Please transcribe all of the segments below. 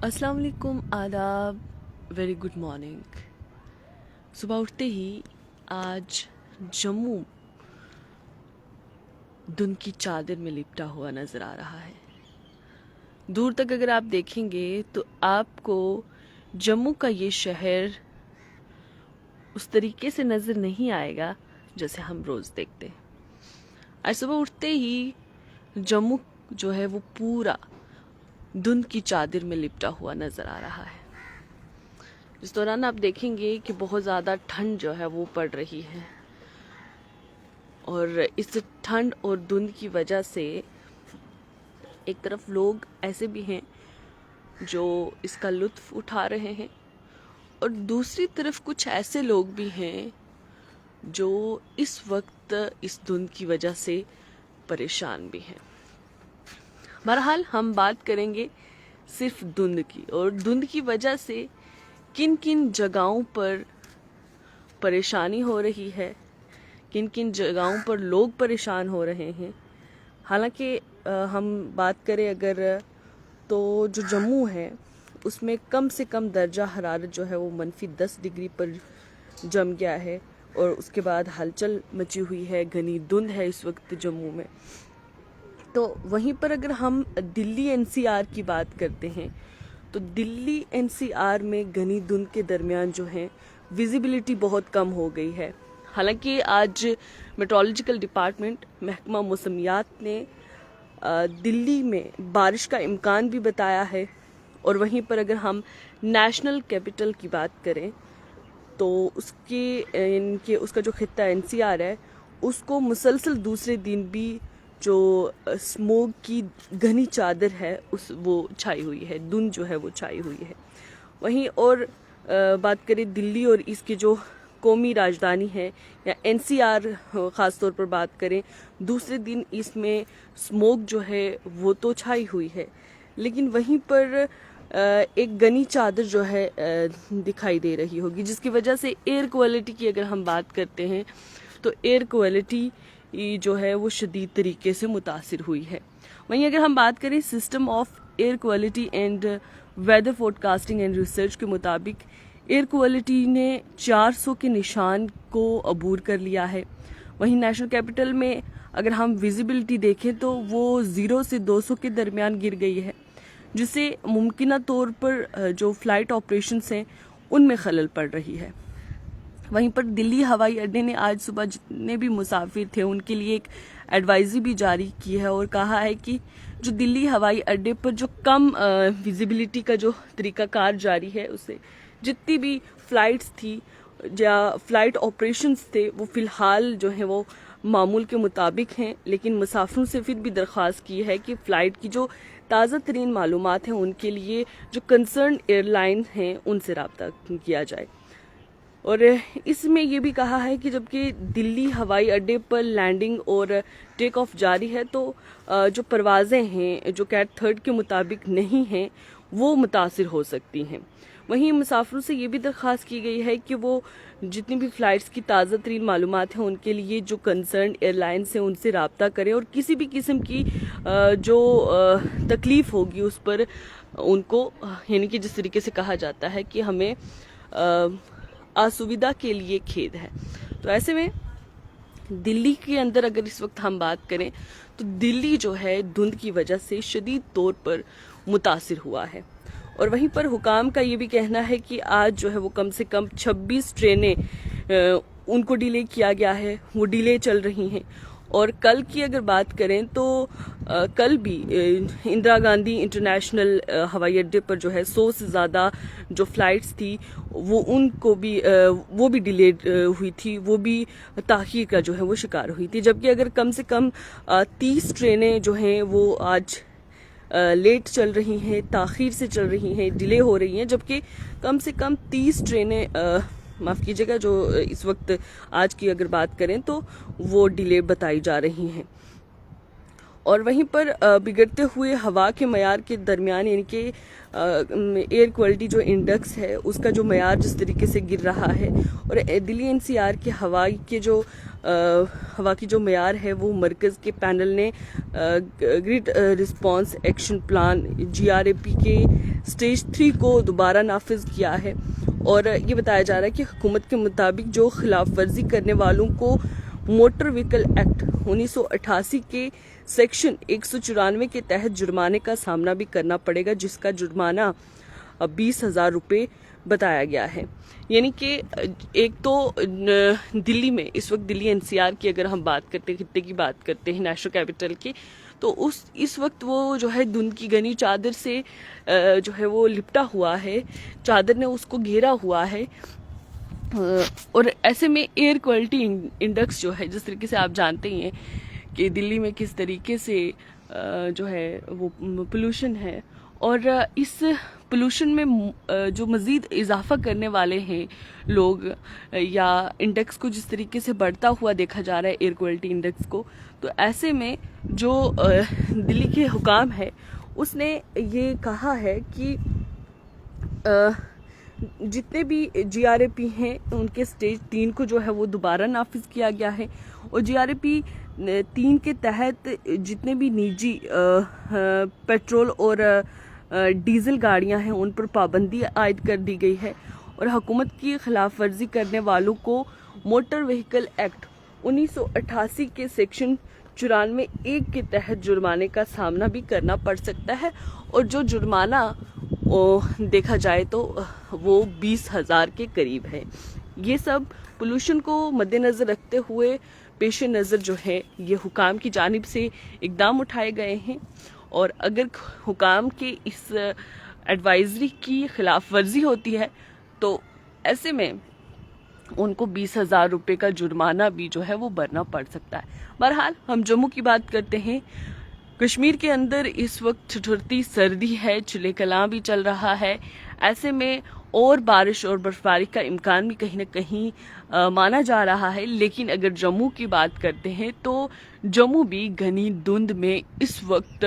अस्सलाम वालेकुम, आदाब, वेरी गुड मॉर्निंग। सुबह उठते ही आज जम्मू धुंध की चादर में लिपटा हुआ नज़र आ रहा है। दूर तक अगर आप देखेंगे तो आपको जम्मू का ये शहर उस तरीके से नज़र नहीं आएगा जैसे हम रोज़ देखते हैं। आज सुबह उठते ही जम्मू जो है वो पूरा धुंध की चादर में लिपटा हुआ नज़र आ रहा है। इस दौरान आप देखेंगे कि बहुत ज़्यादा ठंड जो है वो पड़ रही है और इस ठंड और धुंध की वजह से एक तरफ लोग ऐसे भी हैं जो इसका लुत्फ़ उठा रहे हैं और दूसरी तरफ कुछ ऐसे लोग भी हैं जो इस वक्त इस धुंध की वजह से परेशान भी हैं। बहरहाल हम बात करेंगे सिर्फ धुंध की और धुंध की वजह से किन किन जगहों पर परेशानी हो रही है, किन किन जगहों पर लोग परेशान हो रहे हैं। हालांकि हम बात करें अगर तो जो जम्मू है उसमें कम से कम दर्जा हरारत जो है वो -10 डिग्री पर जम गया है और उसके बाद हलचल मची हुई है, घनी धुंध है इस वक्त जम्मू में। तो वहीं पर अगर हम दिल्ली एनसीआर की बात करते हैं तो दिल्ली एनसीआर में घनी धुंध के दरमियान जो है विजिबिलिटी बहुत कम हो गई है। हालांकि आज मेट्रोलॉजिकल डिपार्टमेंट महकमा मौसमियात ने दिल्ली में बारिश का इम्कान भी बताया है और वहीं पर अगर हम नेशनल कैपिटल की बात करें तो उसका जो खित्ता एनसीआर है उसको मुसलसल दूसरे दिन भी जो स्मोक की घनी चादर है वो छाई हुई है, धुंध जो है वो छाई हुई है। वहीं और बात करें दिल्ली और इसकी जो कौमी राजधानी है या एनसीआर ख़ास तौर पर बात करें, दूसरे दिन इसमें स्मोक जो है वो तो छाई हुई है लेकिन वहीं पर एक घनी चादर जो है दिखाई दे रही होगी, जिसकी वजह से एयर क्वालिटी की अगर हम बात करते हैं तो एयर क्वालिटी जो है वो शदीद तरीके से मुतासिर हुई है। वहीं अगर हम बात करें system of air quality and weather forecasting and research के मुताबिक एयर क्वालिटी ने 400 के निशान को अबूर कर लिया है। वहीं नेशनल कैपिटल में अगर हम विजिबिलिटी देखें तो वो 0 से 200 के दरमियान गिर गई है, जिससे मुमकिन तौर पर जो फ्लाइट ऑपरेशंस हैं उनमें खलल पड़ रही है। वहीं पर दिल्ली हवाई अड्डे ने आज सुबह जितने भी मुसाफिर थे उनके लिए एक एडवाइजरी भी जारी की है और कहा है कि जो दिल्ली हवाई अड्डे पर जो कम विजिबिलिटी का जो तरीकाकार जारी है उससे जितनी भी फ्लाइट्स थी या फ्लाइट ऑपरेशंस थे वो फ़िलहाल जो है वो मामूल के मुताबिक हैं, लेकिन मुसाफिरों से फिर भी दरख्वास्त की है कि फ़्लाइट की जो ताज़ा तरीन मालूमात हैं उनके लिए जो कंसर्न एयरलाइन हैं उनसे रब्ता किया जाए। और इसमें ये भी कहा है कि जबकि दिल्ली हवाई अड्डे पर लैंडिंग और टेक ऑफ जारी है तो जो परवाज़ें हैं जो कैट 3 के मुताबिक नहीं हैं वो मुतासिर हो सकती हैं। वहीं मुसाफिरों से ये भी दरख्वास्त की गई है कि वो जितनी भी फ़्लाइट्स की ताज़ा तरीन मालूमात हैं उनके लिए जो कंसर्न एयरलाइंस हैं उनसे रब्ता करें और किसी भी किस्म की जो तकलीफ़ होगी उस पर उनको, यानी कि जिस तरीके से कहा जाता है कि हमें असुविधा के लिए खेद है। तो ऐसे में दिल्ली के अंदर अगर इस वक्त हम बात करें तो दिल्ली जो है धुंध की वजह से शदीद तौर पर मुतासिर हुआ है और वहीं पर हुकाम का ये भी कहना है कि आज जो है वो कम से कम 26 ट्रेनें उनको डिले किया गया है, वो डिले चल रही हैं। और कल की अगर बात करें तो कल भी इंदिरा गांधी इंटरनेशनल हवाई अड्डे पर जो है 100 से ज़्यादा जो फ़्लाइट्स थी वो भी डिलेड हुई थी, वो भी ताख़ीर का जो है वो शिकार हुई थी। जबकि अगर कम से कम 30 ट्रेनें जो हैं वो आज लेट चल रही हैं, ताख़ीर से चल रही हैं, डिले हो रही हैं, जबकि कम से कम 30 ट्रेनें माफ़ कीजिएगा जो इस वक्त आज की अगर बात करें तो वो डिले बताई जा रही हैं। और वहीं पर बिगड़ते हुए हवा के मयार के दरमियान यानी कि एयर क्वालिटी जो इंडेक्स है उसका जो मयार जिस तरीके से गिर रहा है और दिल्ली एनसीआर के हवा के जो हवा की जो मेयार है वो मरकज़ के पैनल ने grid response action plan GRAP के स्टेज 3 को दोबारा नाफिज किया है। और ये बताया जा रहा है कि हुकूमत के मुताबिक जो खिलाफ वर्जी करने वालों को मोटर व्हीकल एक्ट 1988 के सेक्शन 194 के तहत जुर्माने का सामना भी करना पड़ेगा, जिसका जुर्माना 20,000 रुपये बताया गया है। यानी कि एक तो दिल्ली में इस वक्त दिल्ली NCR की अगर हम बात करते हैं, खित्ते की बात करते हैं, नेशनल कैपिटल की, तो इस वक्त वो जो है धुंध की घनी चादर से जो है वो लिपटा हुआ है, चादर ने उसको घेरा हुआ है। और ऐसे में एयर क्वालिटी इंडेक्स जो है, जिस तरीके से आप जानते ही हैं कि दिल्ली में किस तरीके से जो है वो पोल्यूशन है, और इस पोल्यूशन में जो मज़ीद इजाफा करने वाले हैं लोग, या इंडेक्स को जिस तरीके से बढ़ता हुआ देखा जा रहा है एयर क्वालिटी इंडेक्स को, तो ऐसे में जो दिल्ली के हुकाम है उसने ये कहा है कि जितने भी GRAP हैं उनके स्टेज 3 को जो है वो दोबारा नाफिज किया गया है। और GRAP 3 के तहत जितने भी निजी पेट्रोल और डीजल गाड़ियां हैं उन पर पाबंदी आयद कर दी गई है। और हुकूमत की खिलाफ वर्जी करने वालों को मोटर व्हीकल एक्ट 1988 के सेक्शन 94(1) के तहत जुर्माने का सामना भी करना पड़ सकता है। और जो जुर्माना देखा जाए तो वो 20,000 के करीब है। ये सब पोल्यूशन को मद्देनज़र रखते हुए पेश नज़र जो है ये हुकाम की जानिब से इकदाम उठाए गए हैं। और अगर हुकाम के इस एडवाइजरी की खिलाफ वर्जी होती है तो ऐसे में उनको 20,000 रुपये का जुर्माना भी जो है वो भरना पड़ सकता है। बहरहाल हम जम्मू की बात करते हैं। कश्मीर के अंदर इस वक्त ठिठुरती सर्दी है, चिले कलां भी चल रहा है। ऐसे में और बारिश और बर्फबारी का इम्कान भी कहीं ना कहीं माना जा रहा है। लेकिन अगर जम्मू की बात करते हैं तो जम्मू भी घनी धुंध में इस वक्त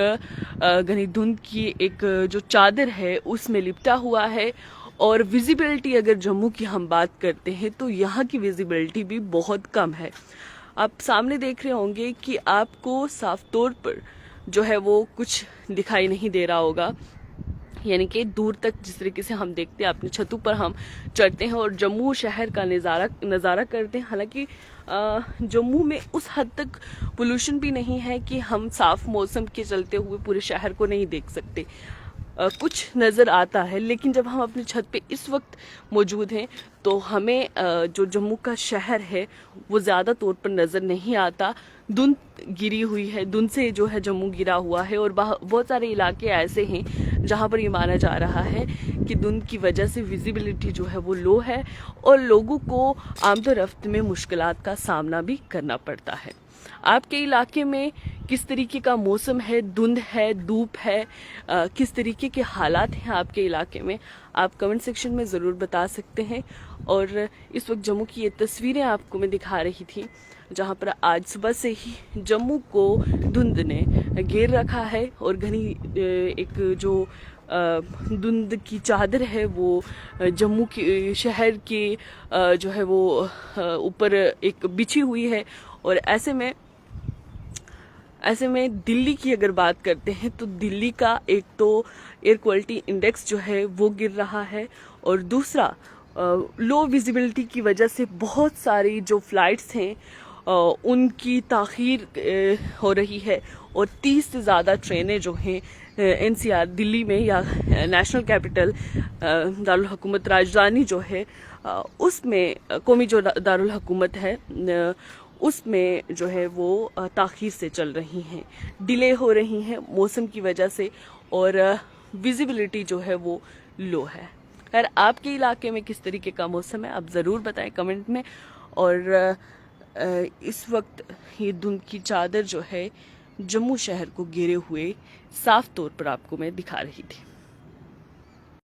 घनी धुंध की एक जो चादर है उसमें लिपटा हुआ है। और विजिबिलिटी अगर जम्मू की हम बात करते हैं तो यहाँ की विजिबिलिटी भी बहुत कम है। आप सामने देख रहे होंगे कि आपको साफ तौर पर जो है वो कुछ दिखाई नहीं दे रहा होगा, यानी कि दूर तक जिस तरीके से हम देखते हैं अपने छतों पर हम चढ़ते हैं और जम्मू शहर का नज़ारा करते हैं। हालांकि जम्मू में उस हद तक पोल्यूशन भी नहीं है कि हम साफ मौसम के चलते हुए पूरे शहर को नहीं देख सकते। कुछ नज़र आता है, लेकिन जब हम अपनी छत पे इस वक्त मौजूद हैं तो हमें जो जम्मू का शहर है वो ज़्यादा तौर पर नज़र नहीं आता। धुंध गिरी हुई है, धुंध से जो है जम्मू गिरा हुआ है। और बहुत सारे इलाके ऐसे हैं जहाँ पर ये माना जा रहा है कि धुंध की वजह से विजिबिलिटी जो है वो लो है और लोगों को आमदोरफ्त में मुश्किलात का सामना भी करना पड़ता है। आपके इलाके में किस तरीके का मौसम है, धुंध है, धूप है, किस तरीके के हालात हैं आपके इलाके में, आप कमेंट सेक्शन में ज़रूर बता सकते हैं। और इस वक्त जम्मू की ये तस्वीरें आपको मैं दिखा रही थी जहाँ पर आज सुबह से ही जम्मू को धुंध ने घेर रखा है और घनी एक जो धुंध की चादर है वो जम्मू के शहर के जो है वो ऊपर एक बिछी हुई है। और ऐसे में दिल्ली की अगर बात करते हैं तो दिल्ली का एक तो एयर क्वालिटी इंडेक्स जो है वो गिर रहा है और दूसरा लो विजिबिलिटी की वजह से बहुत सारी जो फ्लाइट्स हैं उनकी ताख़ीर हो रही है। और 30 से ज़्यादा ट्रेनें जो हैं NCR दिल्ली में या नेशनल कैपिटल दारुल हुकूमत राजधानी जो है उसमें कौमी जो दारुल हुकूमत है उसमें जो है वो ताख़ीर से चल रही हैं, डिले हो रही हैं मौसम की वजह से और विजिबिलिटी जो है वो लो है। खैर आपके इलाके में किस तरीके का मौसम है आप ज़रूर बताएं कमेंट में। और इस वक्त ये धुंध की चादर जो है जम्मू शहर को घेरे हुए साफ तौर पर आपको मैं दिखा रही थी।